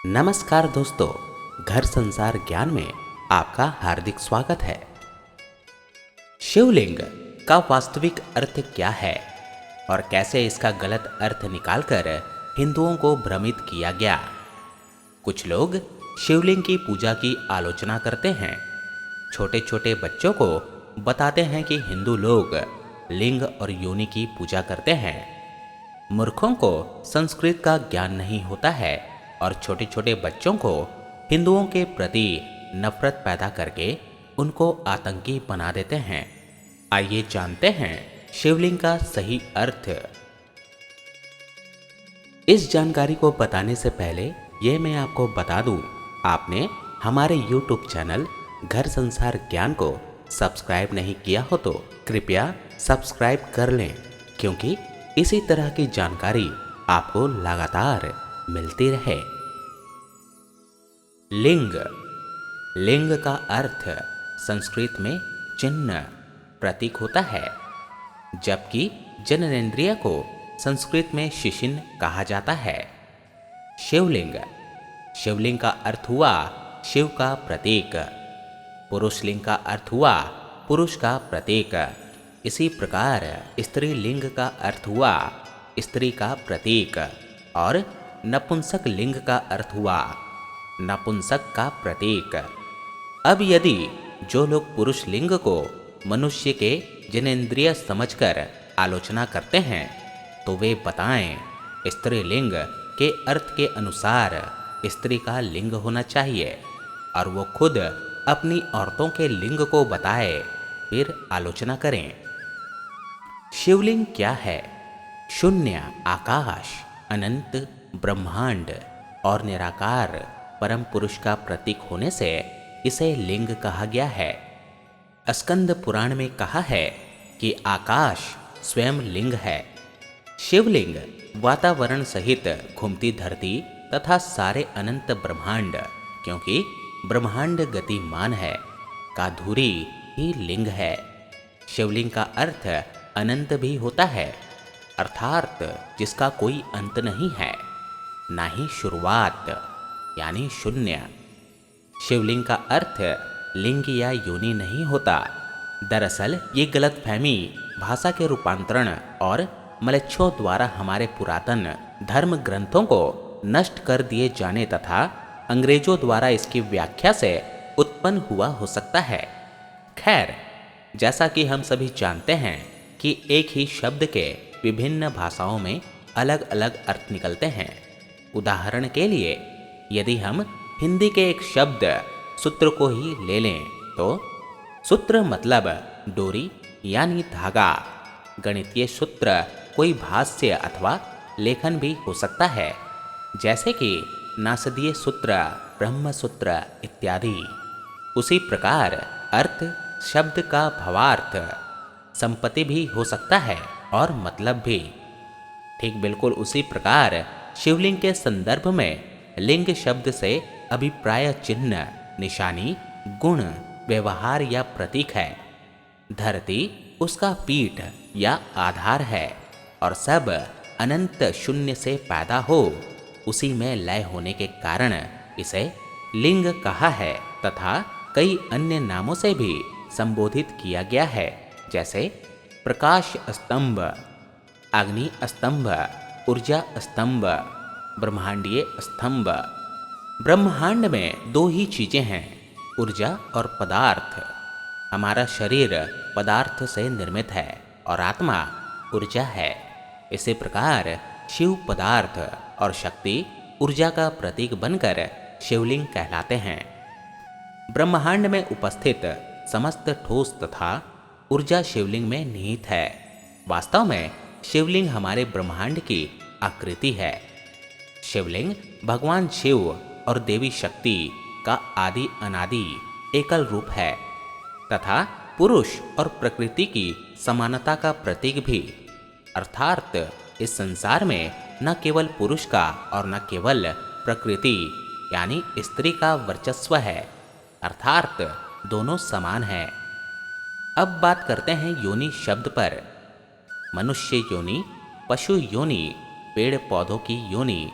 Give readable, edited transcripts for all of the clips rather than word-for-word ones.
नमस्कार दोस्तों, घर संसार ज्ञान में आपका हार्दिक स्वागत है। शिवलिंग का वास्तविक अर्थ क्या है और कैसे इसका गलत अर्थ निकालकर हिंदुओं को भ्रमित किया गया। कुछ लोग शिवलिंग की पूजा की आलोचना करते हैं। छोटे छोटे बच्चों को बताते हैं कि हिंदू लोग लिंग और योनि की पूजा करते हैं। मूर्खों को संस्कृत का ज्ञान नहीं होता है और छोटे छोटे बच्चों को हिंदुओं के प्रति नफरत पैदा करके उनको आतंकी बना देते हैं। आइए जानते हैं शिवलिंग का सही अर्थ। इस जानकारी को बताने से पहले ये मैं आपको बता दूं, आपने हमारे YouTube चैनल घर संसार ज्ञान को सब्सक्राइब नहीं किया हो तो कृपया सब्सक्राइब कर लें, क्योंकि इसी तरह की जानकारी आपको लगातार मिलती रहे। लिंग। लिंग का अर्थ संस्कृत में चिन्ह, प्रतीक होता है, जबकि जननेंद्रिय को संस्कृत में शिशिन कहा जाता है। शिवलिंग। शिवलिंग का अर्थ हुआ शिव का प्रतीक। पुरुषलिंग का अर्थ हुआ पुरुष का प्रतीक। इसी प्रकार स्त्रीलिंग का अर्थ हुआ स्त्री का प्रतीक और नपुंसक लिंग का अर्थ हुआ नपुंसक का प्रतीक। अब यदि जो लोग पुरुष लिंग को मनुष्य के जनेंद्रिय समझकर आलोचना करते हैं तो वे बताएं स्त्रीलिंग के अर्थ के अनुसार स्त्री का लिंग होना चाहिए और वो खुद अपनी औरतों के लिंग को बताए, फिर आलोचना करें। शिवलिंग क्या है? शून्य, आकाश, अनंत ब्रह्मांड और निराकार परम पुरुष का प्रतीक होने से इसे लिंग कहा गया है। स्कंद पुराण में कहा है कि आकाश स्वयं लिंग है। शिवलिंग वातावरण सहित घूमती धरती तथा सारे अनंत ब्रह्मांड, क्योंकि ब्रह्मांड गतिमान है, का धुरी ही लिंग है। शिवलिंग का अर्थ अनंत भी होता है, अर्थात जिसका कोई अंत नहीं है, ना ही शुरुआत, यानी शून्य। शिवलिंग का अर्थ लिंग या योनि नहीं होता। दरअसल ये गलतफहमी भाषा के रूपांतरण और मलेच्छों द्वारा हमारे पुरातन धर्म ग्रंथों को नष्ट कर दिए जाने तथा अंग्रेजों द्वारा इसकी व्याख्या से उत्पन्न हुआ हो सकता है। खैर, जैसा कि हम सभी जानते हैं कि एक ही शब्द के विभिन्न भाषाओं में अलग अलग अर्थ निकलते हैं। उदाहरण के लिए, यदि हम हिंदी के एक शब्द सूत्र को ही ले लें तो सूत्र मतलब डोरी यानी धागा। गणितीय सूत्र कोई भाष्य अथवा लेखन भी हो सकता है, जैसे कि नासदीय सूत्र, ब्रह्म सूत्र इत्यादि। उसी प्रकार अर्थ शब्द का भावार्थ संपत्ति भी हो सकता है और मतलब भी। ठीक बिल्कुल उसी प्रकार शिवलिंग के संदर्भ में लिंग शब्द से अभिप्राय चिन्ह, निशानी, गुण, व्यवहार या प्रतीक है। धरती उसका पीठ या आधार है और सब अनंत शून्य से पैदा हो उसी में लय होने के कारण इसे लिंग कहा है तथा कई अन्य नामों से भी संबोधित किया गया है, जैसे प्रकाश स्तंभ, अग्नि स्तंभ, ऊर्जा स्तंभ, ब्रह्मांडीय स्तंभ। ब्रह्मांड में दो ही चीजें हैं, ऊर्जा और पदार्थ। हमारा शरीर पदार्थ से निर्मित है और आत्मा ऊर्जा है। इसी प्रकार शिव पदार्थ और शक्ति ऊर्जा का प्रतीक बनकर शिवलिंग कहलाते हैं। ब्रह्मांड में उपस्थित समस्त ठोस तथा ऊर्जा शिवलिंग में निहित है। वास्तव में शिवलिंग हमारे ब्रह्मांड की आकृति है। शिवलिंग भगवान शिव और देवी शक्ति का आदि अनादि एकल रूप है तथा पुरुष और प्रकृति की समानता का प्रतीक भी। अर्थात इस संसार में न केवल पुरुष का और न केवल प्रकृति यानी स्त्री का वर्चस्व है, अर्थात दोनों समान हैं। अब बात करते हैं योनि शब्द पर। मनुष्य योनि, पशु योनि, पेड़ पौधों की योनि,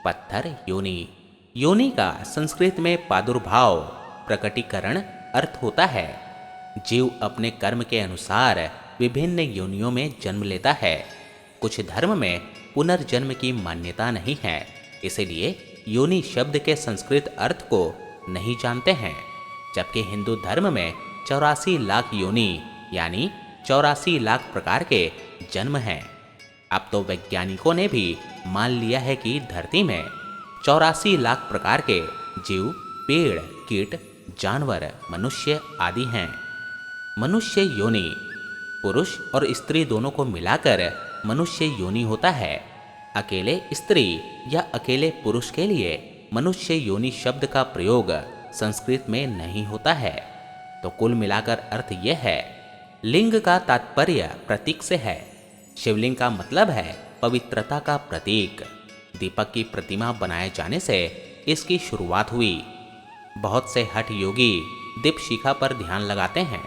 पत्थर योनि, योनि का संस्कृत में प्रादुर्भाव प्रकटीकरण अर्थ होता है। जीव अपने कर्म के अनुसार विभिन्न योनियों में जन्म लेता है। कुछ धर्म में पुनर्जन्म की मान्यता नहीं है, इसलिए योनि शब्द के संस्कृत अर्थ को नहीं जानते हैं। जबकि हिंदू धर्म में 84 लाख योनि यानी 84 लाख प्रकार के जन्म हैं। अब तो वैज्ञानिकों ने भी मान लिया है कि धरती में 84 लाख प्रकार के जीव, पेड़, कीट, जानवर, मनुष्य आदि हैं। मनुष्य योनि पुरुष और स्त्री दोनों को मिलाकर मनुष्य योनि होता है। अकेले स्त्री या अकेले पुरुष के लिए मनुष्य योनि शब्द का प्रयोग संस्कृत में नहीं होता है। तो कुल मिलाकर अर्थ यह है, लिंग का तात्पर्य प्रतीक से है। शिवलिंग का मतलब है पवित्रता का प्रतीक। दीपक की प्रतिमा बनाए जाने से इसकी शुरुआत हुई। बहुत से हठ योगी दीप शिखा पर ध्यान लगाते हैं।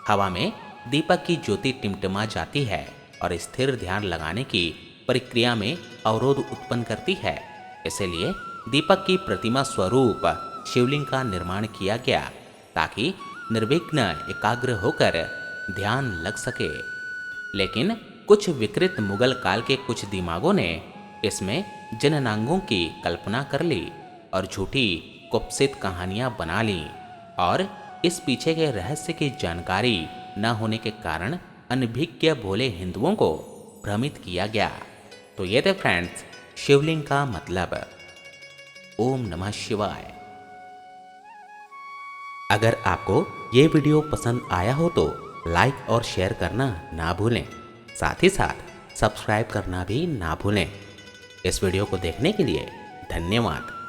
हवा में दीपक की ज्योति टिमटिमा जाती है और स्थिर ध्यान लगाने की प्रक्रिया में अवरोध उत्पन्न करती है। इसलिए दीपक की प्रतिमा स्वरूप शिवलिंग का निर्माण किया गया ताकि निर्विघ्न एकाग्र होकर ध्यान लग सके। लेकिन कुछ विकृत मुगल काल के कुछ दिमागों ने इसमें जननांगों की कल्पना कर ली और झूठी कुत्सित कहानियां बना ली, और इस पीछे के रहस्य की जानकारी न होने के कारण अनभिज्ञ भोले हिंदुओं को भ्रमित किया गया। तो ये थे फ्रेंड्स शिवलिंग का मतलब। ओम नमः शिवाय। अगर आपको ये वीडियो पसंद आया हो तो लाइक और शेयर करना ना भूलें। साथ ही साथ सब्सक्राइब करना भी ना भूलें। इस वीडियो को देखने के लिए धन्यवाद।